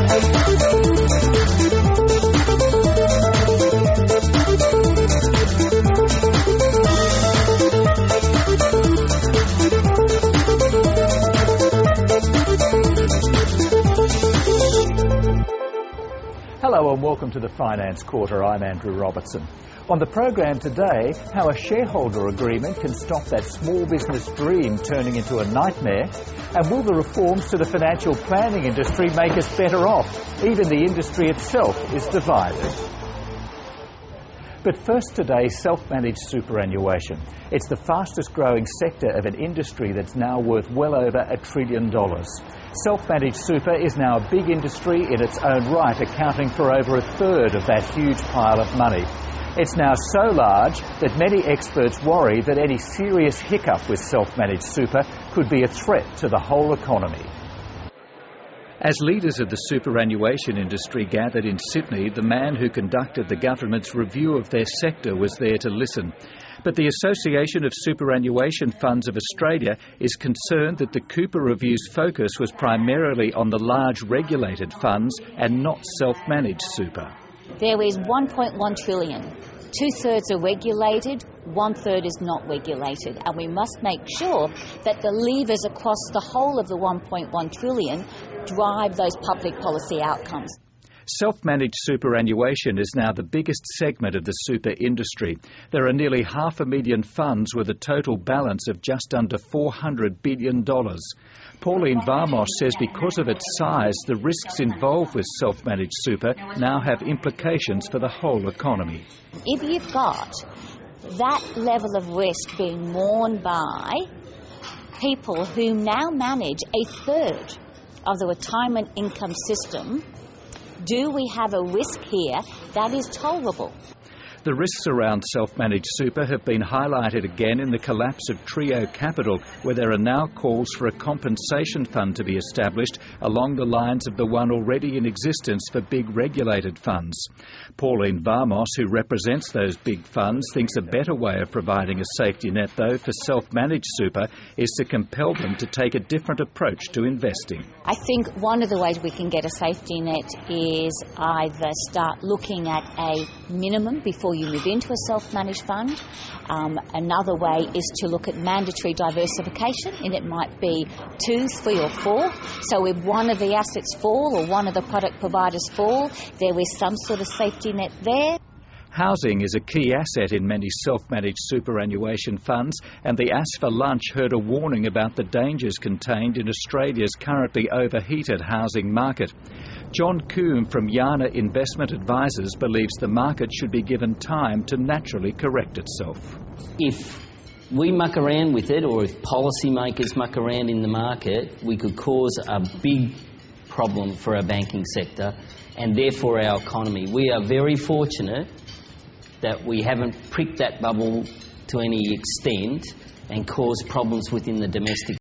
Hello and welcome to the Finance Quarter. I'm Andrew Robertson. On the program today, how a shareholder agreement can stop that small business dream turning into a nightmare, and will the reforms to the financial planning industry make us better off? Even the industry itself is divided. But first today, self-managed superannuation. It's the fastest growing sector of an industry that's now worth well over $1 trillion. Self-managed super is now a big industry in its own right, accounting for over a third of that huge pile of money. It's now so large that many experts worry that any serious hiccup with self-managed super could be a threat to the whole economy. As leaders of the superannuation industry gathered in Sydney, the man who conducted the government's review of their sector was there to listen. But the Association of Superannuation Funds of Australia is concerned that the Cooper Review's focus was primarily on the large regulated funds and not self-managed super. There is $1.1 trillion. 2/3 are regulated, 1/3 is not regulated, and we must make sure that the levers across the whole of the $1.1 trillion drive those public policy outcomes. Self-managed superannuation is now the biggest segment of the super industry. There are nearly 500,000 funds with a total balance of just under $400 billion. Pauline Varmos says because of its size, the risks involved with self-managed super now have implications for the whole economy. If you've got that level of risk being borne by people who now manage a third of the retirement income system, do we have a risk here that is tolerable? The risks around self-managed super have been highlighted again in the collapse of Trio Capital, where there are now calls for a compensation fund to be established along the lines of the one already in existence for big regulated funds. Pauline Varmos, who represents those big funds, thinks a better way of providing a safety net, though, for self-managed super is to compel them to take a different approach to investing. I think one of the ways we can get a safety net is either start looking at a minimum before you move into a self-managed fund. Another way is to look at mandatory diversification, and it might be 2, 3 or 4. So if one of the assets fall or one of the product providers fall, there is some sort of safety net there. Housing is a key asset in many self-managed superannuation funds, and the Ask for Lunch heard a warning about the dangers contained in Australia's currently overheated housing market. John Coombe from Yana Investment Advisors believes the market should be given time to naturally correct itself. If we muck around with it, or if policymakers muck around in the market, we could cause a big problem for our banking sector and therefore our economy. We are very fortunate that we haven't pricked that bubble to any extent and caused problems within the domestic